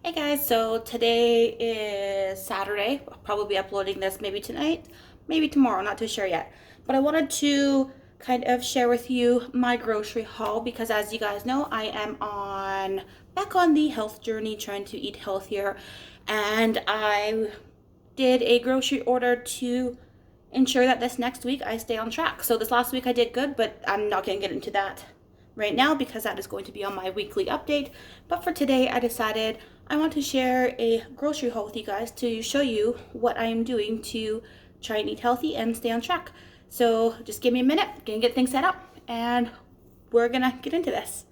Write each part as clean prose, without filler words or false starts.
Hey guys, so today is Saturday. I'll probably be uploading this maybe tonight, maybe tomorrow, not too sure yet. But I wanted to kind of share with you my grocery haul because as you guys know, I am back on the health journey trying to eat healthier, and I did a grocery order to ensure that this next week I stay on track. So this last week I did good, but I'm not going to get into that right now because that is going to be on my weekly update. But for today, I decided I want to share a grocery haul with you guys to show you what I am doing to try and eat healthy and stay on track. So just give me a minute, gonna get things set up, and we're gonna get into this.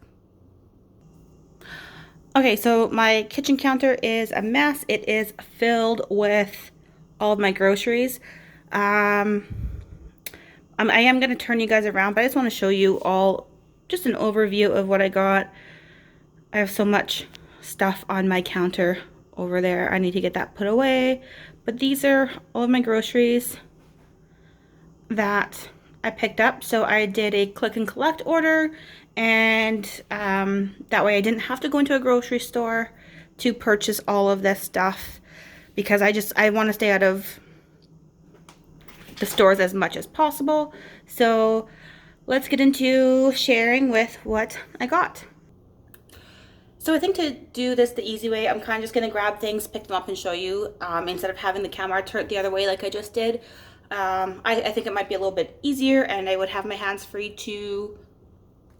Okay, so my kitchen counter is a mess. It is filled with all of my groceries. Um, I am going to turn you guys around, but I just want to show you all just an overview of what I got. I have so much stuff on my counter over there. I need to get that put away. But these are all of my groceries that I picked up. So I did a click and collect order, and that way I didn't have to go into a grocery store to purchase all of this stuff because I want to stay out of the stores as much as possible. So let's get into sharing with what I got. So I think to do this the easy way, I'm kind of just going to grab things, pick them up, and show you instead of having the camera turned the other way like I just did. I think it might be a little bit easier and I would have my hands free to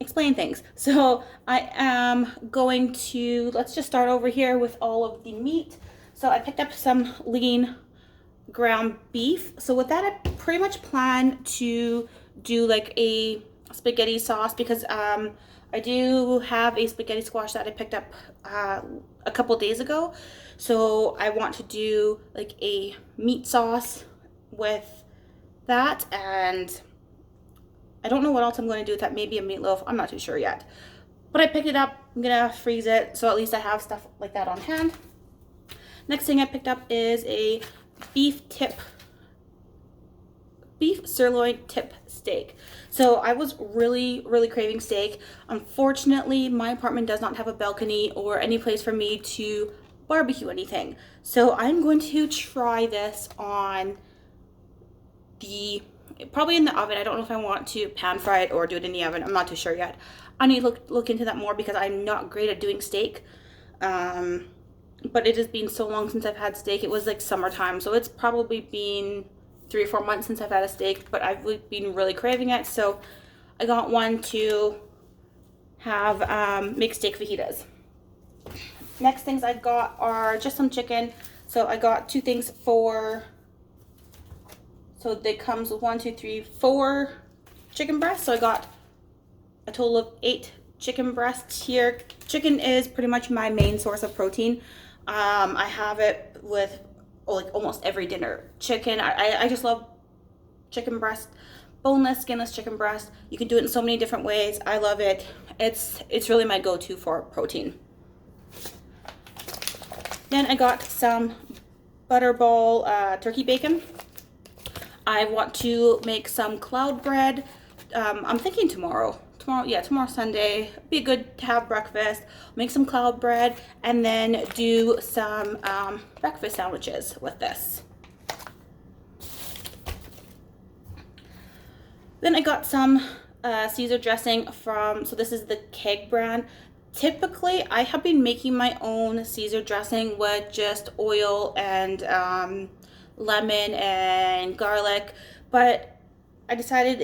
explain things. So I am going to, let's just start over here with all of the meat. So I picked up some lean ground beef. So with that, I pretty much plan to do like a spaghetti sauce because I do have a spaghetti squash that I picked up a couple days ago. So I want to do like a meat sauce with that, and I don't know what else I'm going to do with that. Maybe a meatloaf. I'm not too sure yet. But I picked it up. I'm going to freeze it so at least I have stuff like that on hand. Next thing I picked up is a beef sirloin tip steak. So I was really craving steak. Unfortunately, my apartment does not have a balcony or any place for me to barbecue anything. So I'm going to try this on probably in the oven. I don't know if I want to pan fry it or do it in the oven. I'm not too sure yet. I need to look into that more because I'm not great at doing steak. But it has been so long since I've had steak. It was like summertime, so it's probably been 3 or 4 months since I've had a steak, but I've been really craving it, so I got one to have make steak fajitas. Next things I got are just some chicken. So I got 2 things so it comes with 1, 2, 3, 4 chicken breasts. So I got a total of 8 chicken breasts here. Chicken is pretty much my main source of protein. I have it with like almost every dinner. Chicken, I just love chicken breast, boneless, skinless chicken breast. You can do it in so many different ways. I love it. It's really my go-to for protein. Then I got some butterball turkey bacon. I want to make some cloud bread. I'm thinking tomorrow Sunday, be good to have breakfast, make some cloud bread, and then do some breakfast sandwiches with this. Then I got some Caesar dressing so this is the Keg brand. Typically, I have been making my own Caesar dressing with just oil and lemon and garlic, but I decided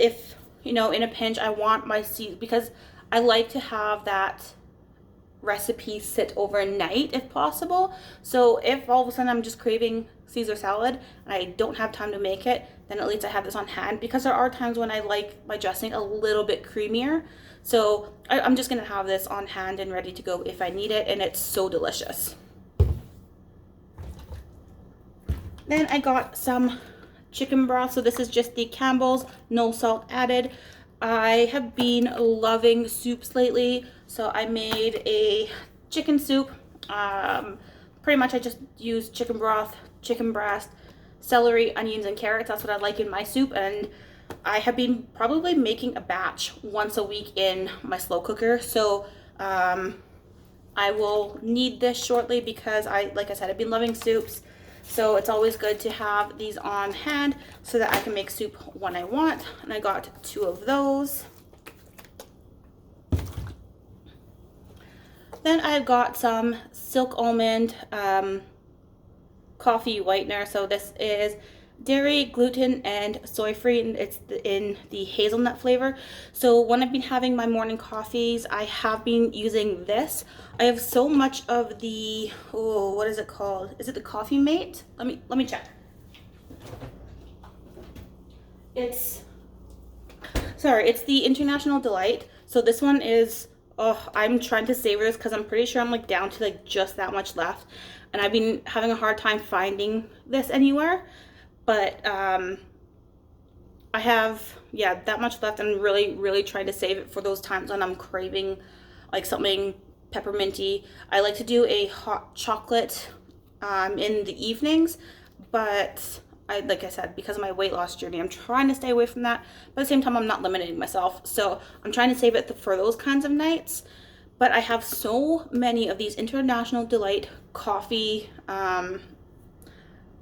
in a pinch, I want my Caesar because I like to have that recipe sit overnight if possible. So if all of a sudden I'm just craving Caesar salad and I don't have time to make it, then at least I have this on hand because there are times when I like my dressing a little bit creamier. So I'm just going to have this on hand and ready to go if I need it, and it's so delicious. Then I got some chicken broth. So this is just the Campbell's, no salt added. I have been loving soups lately, so I made a chicken soup. Pretty much I just used chicken broth, chicken breast, celery, onions, and carrots. That's what I like in my soup, and I have been probably making a batch once a week in my slow cooker. So I will need this shortly because like I said, I've been loving soups. So it's always good to have these on hand so that I can make soup when I want. And I got 2 of those. Then I've got some silk almond coffee whitener. So this is dairy, gluten, and soy free, and it's in the hazelnut flavor. So when I've been having my morning coffees, I have been using this. I have so much of the, oh, what is it called? Is it the Coffee Mate? Let me check. It's the International Delight. So this one is, oh, I'm trying to savor this because I'm pretty sure I'm like down to like just that much left, and I've been having a hard time finding this anywhere. But I have, yeah, that much left. I'm really trying to save it for those times when I'm craving like something pepperminty. I like to do a hot chocolate in the evenings, but like I said, because of my weight loss journey, I'm trying to stay away from that. But at the same time, I'm not limiting myself. So I'm trying to save it for those kinds of nights. But I have so many of these International Delight coffee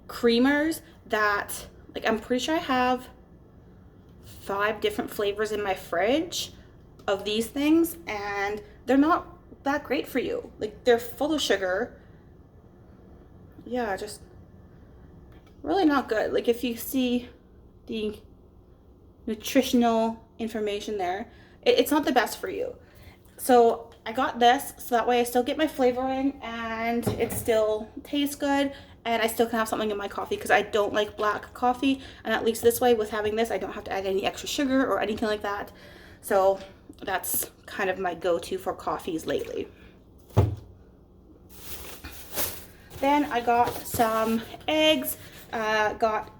creamers that, like, I'm pretty sure I have 5 different flavors in my fridge of these things, and they're not that great for you. Like, they're full of sugar. Yeah, just really not good. Like, if you see the nutritional information there, it's not the best for you. So I got this so that way I still get my flavoring and it still tastes good, and I still can have something in my coffee because I don't like black coffee. And at least this way, with having this, I don't have to add any extra sugar or anything like that. So that's kind of my go-to for coffees lately. Then I got some eggs. Got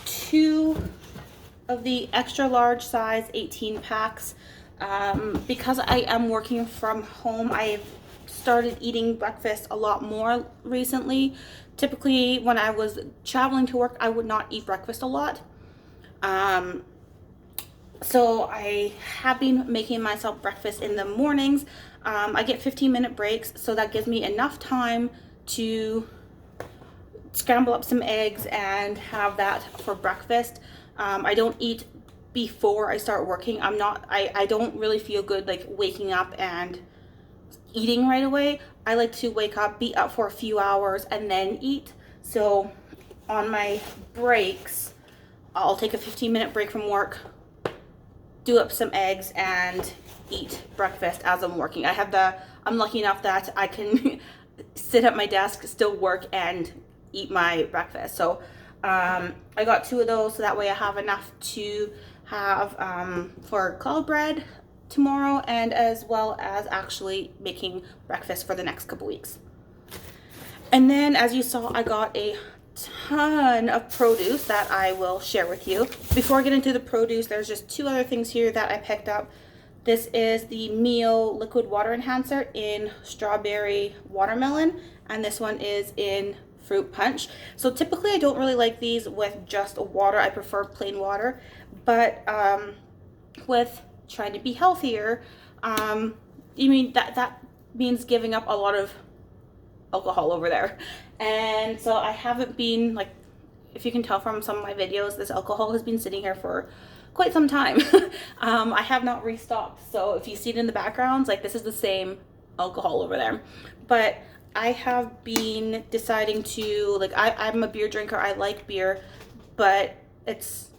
2 of the extra large size 18 packs. Because I am working from home, I've started eating breakfast a lot more recently. Typically, when I was traveling to work, I would not eat breakfast a lot. So I have been making myself breakfast in the mornings. I get 15-minute breaks, so that gives me enough time to scramble up some eggs and have that for breakfast. I don't eat before I start working. I don't really feel good like waking up and eating right away. I like to wake up, be up for a few hours, and then eat. So on my breaks, I'll take a 15-minute break from work, do up some eggs, and eat breakfast as I'm working. I'm lucky enough that I can sit at my desk, still work, and eat my breakfast. So I got 2 of those, so that way I have enough to have for cloud bread tomorrow, and as well as actually making breakfast for the next couple weeks. And then, as you saw, I got a ton of produce that I will share with you. Before I get into the produce, there's just 2 other things here that I picked up. This is the Mio liquid water enhancer in strawberry watermelon, and this one is in fruit punch. So typically I don't really like these with just water. I prefer plain water, but with trying to be healthier, you mean that means giving up a lot of alcohol over there. And so I haven't been, like, if you can tell from some of my videos, this alcohol has been sitting here for quite some time. I have not restocked, so if you see it in the backgrounds, like, this is the same alcohol over there. But I have been deciding to, like, I'm a beer drinker. I like beer, but it's,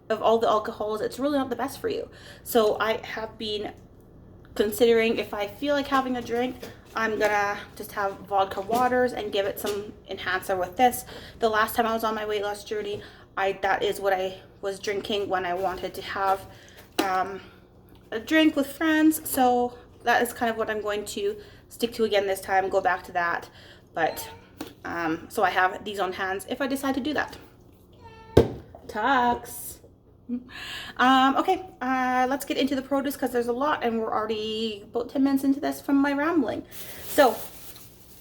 of all the alcohols, it's really not the best for you. So I have been considering, if I feel like having a drink, I'm gonna just have vodka waters and give it some enhancer with this. The last time I was on my weight loss journey, that is what I was drinking when I wanted to have a drink with friends. So that is kind of what I'm going to stick to again this time, go back to that. But so I have these on hand if I decide to do that. Talks. Okay, let's get into the produce because there's a lot, and we're already about 10 minutes into this from my rambling. So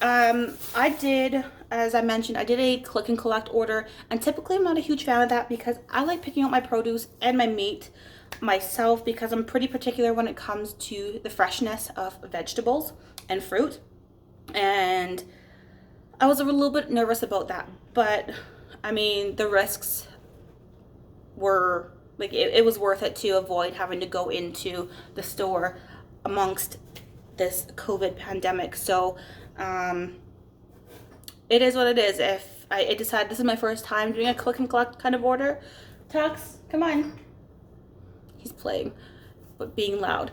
I did, as I mentioned, I did a click and collect order, and typically I'm not a huge fan of that because I like picking out my produce and my meat myself because I'm pretty particular when it comes to the freshness of vegetables. and fruit. And I was a little bit nervous about that, but I mean, the risks were like, it was worth it to avoid having to go into the store amongst this COVID pandemic. So it is what it is. If I decide this is my first time doing a click and collect kind of order, Tux, come on. He's playing, but being loud.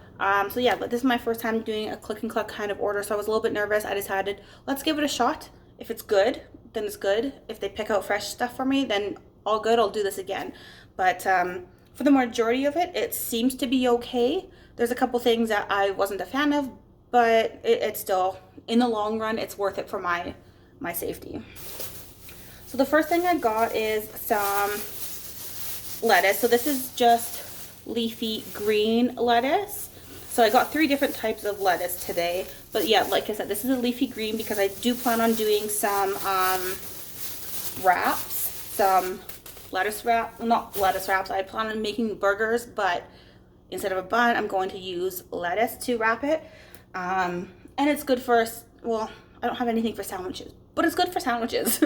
So yeah, but this is my first time doing a click and collect kind of order, so I was a little bit nervous. I decided, let's give it a shot. If it's good, then it's good. If they pick out fresh stuff for me, then all good, I'll do this again. But for the majority of it, it seems to be okay. There's a couple things that I wasn't a fan of, but it's still, in the long run, it's worth it for my safety. So the first thing I got is some lettuce. So this is just leafy green lettuce. So I got 3 different types of lettuce today. But yeah, like I said, this is a leafy green because I do plan on doing some wraps, some lettuce wrap, not lettuce wraps. I plan on making burgers, but instead of a bun, I'm going to use lettuce to wrap it. And it's good for, well, I don't have anything for sandwiches, but it's good for sandwiches.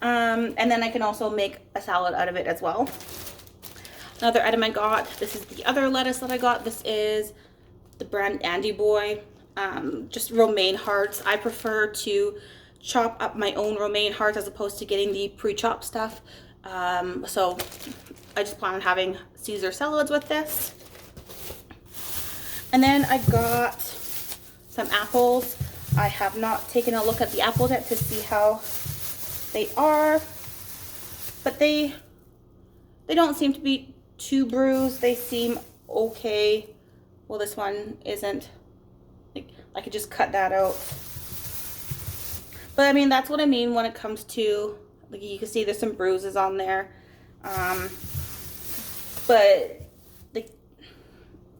And then I can also make a salad out of it as well. Another item I got, this is the other lettuce that I got. This is the brand Andy Boy, just romaine hearts. I prefer to chop up my own romaine hearts as opposed to getting the pre-chopped stuff. So I just plan on having Caesar salads with this. And then I got some apples. I have not taken a look at the apples yet to see how they are, but they don't seem to be too bruised. They seem okay. Well, this one isn't. Like, I could just cut that out. But I mean, that's what I mean when it comes to, like, you can see there's some bruises on there. But like,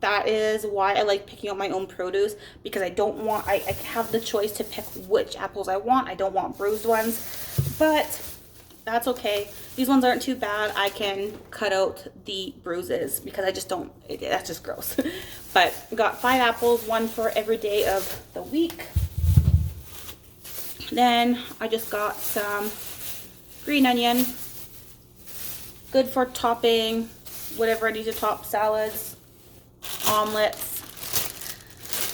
that is why I like picking out my own produce, because I don't want, I have the choice to pick which apples I want. I don't want bruised ones, but that's okay. These ones aren't too bad. I can cut out the bruises because I just don't, that's just gross. But got 5 apples, 1 for every day of the week. Then I just got some green onion, good for topping whatever I need to top, salads, omelets.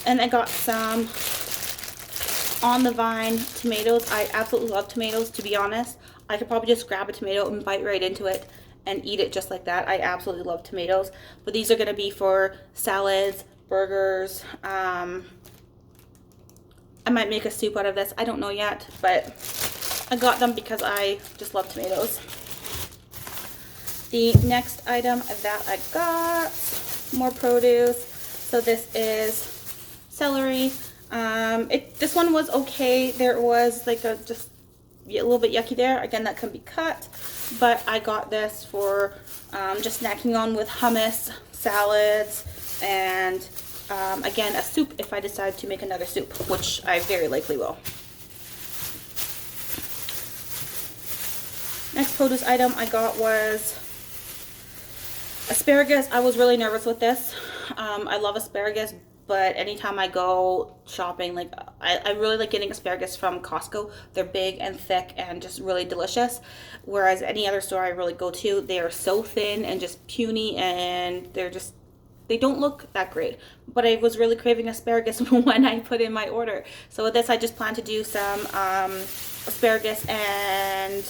And I got some on the vine tomatoes. I absolutely love tomatoes, to be honest. I could probably just grab a tomato and bite right into it and eat it just like that. I absolutely love tomatoes. But these are going to be for salads, burgers. I might make a soup out of this. I don't know yet, but I got them because I just love tomatoes. The next item that I got, more produce. So this is celery. This one was okay. There was like just a little bit yucky there. Again, that can be cut, but I got this for just snacking on with hummus, salads, and again, a soup if I decide to make another soup, which I very likely will. Next produce item I got was asparagus. I was really nervous with this. I love asparagus, but anytime I go shopping, like I really like getting asparagus from Costco. They're big and thick and just really delicious. Whereas any other store I really go to, they are so thin and just puny, and they don't look that great. But I was really craving asparagus when I put in my order. So with this, I just plan to do some asparagus and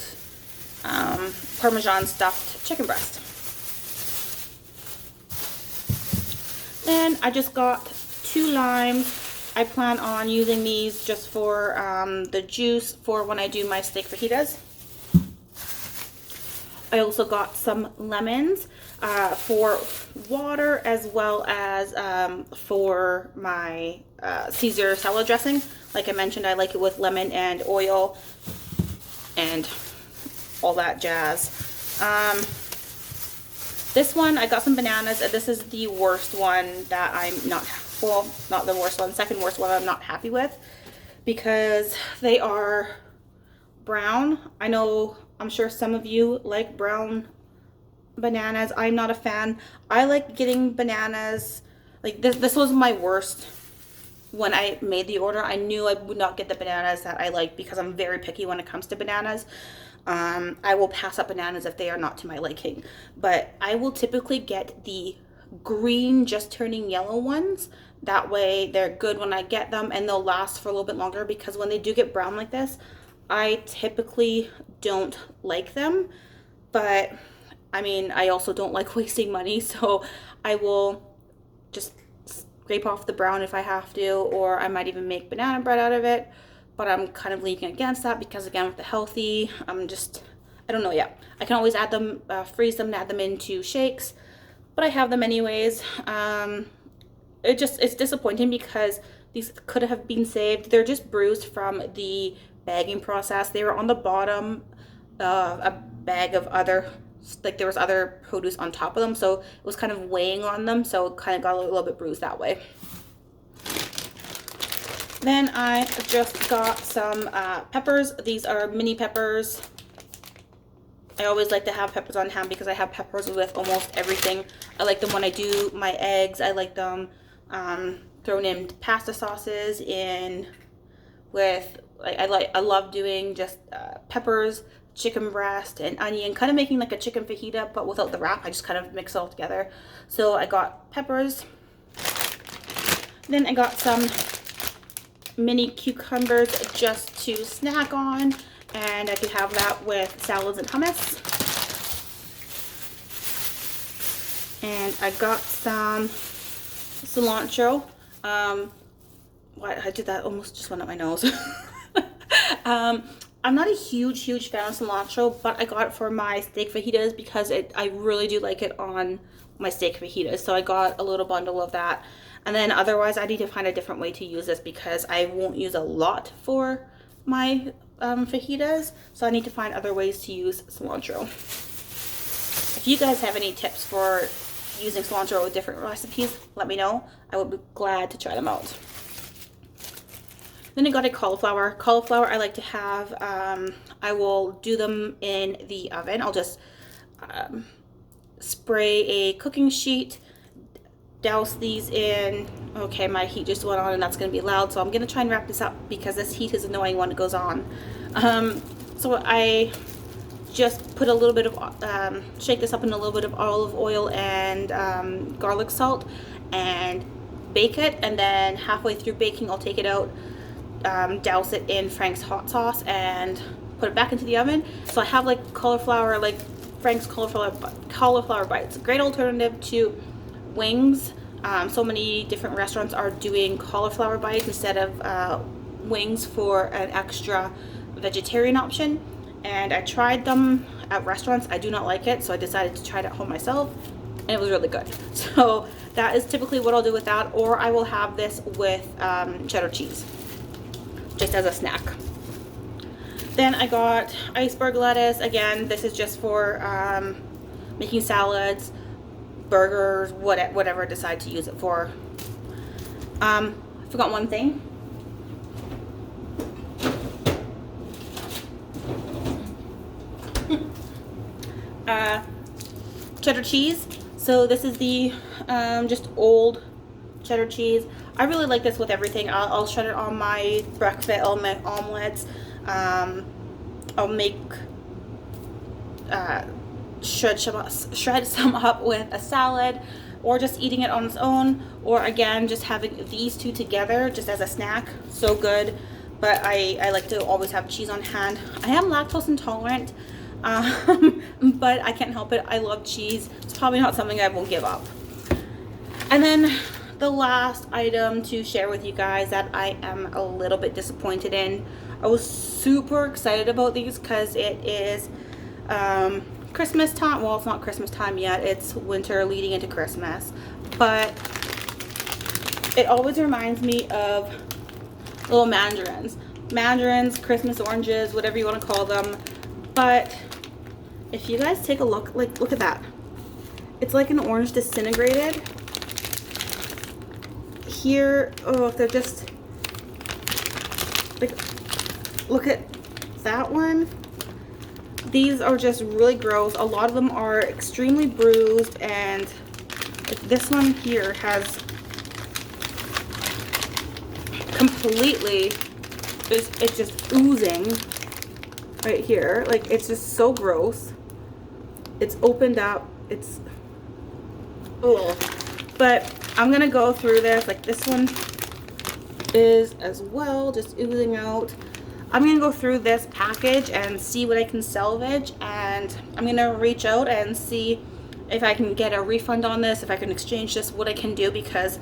Parmesan stuffed chicken breast. Then I just got 2 limes. I plan on using these just for the juice for when I do my steak fajitas. I also got some lemons for water, as well as for my Caesar salad dressing. Like I mentioned, I like it with lemon and oil and all that jazz. This one, I got some bananas. This is the worst one that I'm not, well, not the worst one, second worst one I'm not happy with, because they are brown. I know, I'm sure some of you like brown bananas. I'm not a fan. I like getting bananas, like this was my worst when I made the order, I knew I would not get the bananas that I like because I'm very picky when it comes to bananas. I will pass up bananas if they are not to my liking, but I will typically get the green, just turning yellow ones. That way they're good when I get them, and they'll last for a little bit longer, because when they do get brown like this, I typically don't like them. But I mean, I also don't like wasting money, so I will just scrape off the brown if I have to, or I might even make banana bread out of it. But I'm kind of leaning against that because, again, with the healthy, I don't know yet. I can always add them, freeze them and add them into shakes, but I have them anyways. It's disappointing because these could have been saved. They're just bruised from the bagging process. They were on the bottom of a bag of other, like there was other produce on top of them, so it was kind of weighing on them, so it kind of got a little bit bruised that way. Then I just got some peppers. These are mini peppers. I always like to have peppers on hand because I have peppers with almost everything. I like them when I do my eggs. I like them thrown in pasta sauces, in with, like, I love doing just peppers, chicken breast, and onion, kind of making like a chicken fajita, but without the wrap. I just kind of mix it all together. So I got peppers. Then I got some mini cucumbers just to snack on, and I could have that with salads and hummus. And I got some cilantro. I did that, almost just went up my nose. I'm not a huge fan of cilantro, but I got it for my steak fajitas because I really do like it on my steak fajitas. So I got a little bundle of that. And then otherwise, I need to find a different way to use this because I won't use a lot for my fajitas. So I need to find other ways to use cilantro. If you guys have any tips for using cilantro with different recipes, let me know. I would be glad to try them out. Then I got a cauliflower. Cauliflower I like to have, I will do them in the oven. I'll just spray a cooking sheet, douse these in. Okay, my heat just went on and that's going to be loud, so I'm going to try and wrap this up because this heat is annoying when it goes on. So I just put a little bit of, shake this up in a little bit of olive oil and garlic salt and bake it, and then halfway through baking I'll take it out, douse it in Frank's hot sauce and put it back into the oven. So I have like cauliflower, like Frank's cauliflower bites. Great alternative to wings. So many different restaurants are doing cauliflower bites instead of wings for an extra vegetarian option. And I tried them at restaurants. I do not like it, so I decided to try it at home myself, and it was really good. So that is typically what I'll do with that, or I will have this with cheddar cheese, just as a snack. Then I got iceberg lettuce. Again, this is just for making salads, burgers, whatever I decide to use it for. I forgot one thing. Cheddar cheese. So this is the just old cheddar cheese. I really like this with everything. I'll shred it on my breakfast, I'll make omelets, I'll make shred some up with a salad, or just eating it on its own, or again just having these two together just as a snack. So good. But I like to always have cheese on hand. I am lactose intolerant, but I can't help it. I love cheese. It's probably not something I will give up. And then the last item to share with you guys that I am a little bit disappointed in. I was super excited about these because it is Christmas time. Well, it's not Christmas time yet. It's winter leading into Christmas. But it always reminds me of little mandarins. Mandarins, Christmas oranges, whatever you want to call them. But if you guys take a look, like, look at that. It's like an orange disintegrated. Here, oh, they're just, like, look at that one. These are just really gross. A lot of them are extremely bruised, and this one here has completely, it's just oozing right here. Like, it's just so gross. It's opened up. It's, ugh. But I'm gonna go through this. Like, this one is as well, just oozing out. I'm gonna go through this package and see what I can salvage, and I'm gonna reach out and see if I can get a refund on this, if I can exchange this, what I can do, because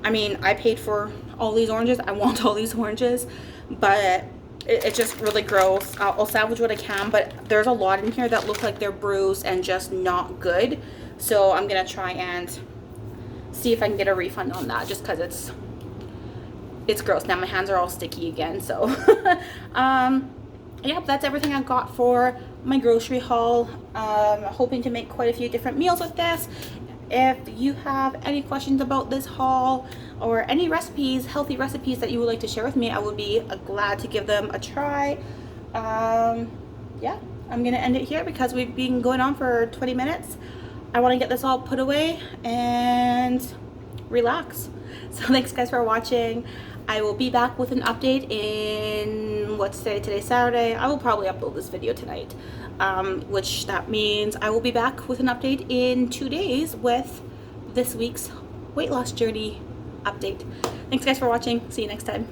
I mean, I paid for all these oranges. I want all these oranges, but it's just really gross. I'll salvage what I can, but there's a lot in here that look like they're bruised and just not good. So I'm gonna try and see if I can get a refund on that, just because it's gross. Now my hands are all sticky again. So yeah, that's everything I got for my grocery haul. Hoping to make quite a few different meals with this. If you have any questions about this haul or any recipes, healthy recipes that you would like to share with me, I would be glad to give them a try. Yeah, I'm gonna end it here because we've been going on for 20 minutes. I want to get this all put away and relax. So thanks guys for watching. I will be back with an update in, what's today? Today's Saturday. I will probably upload this video tonight, which that means I will be back with an update in 2 days with this week's weight loss journey update. Thanks guys for watching. See you next time.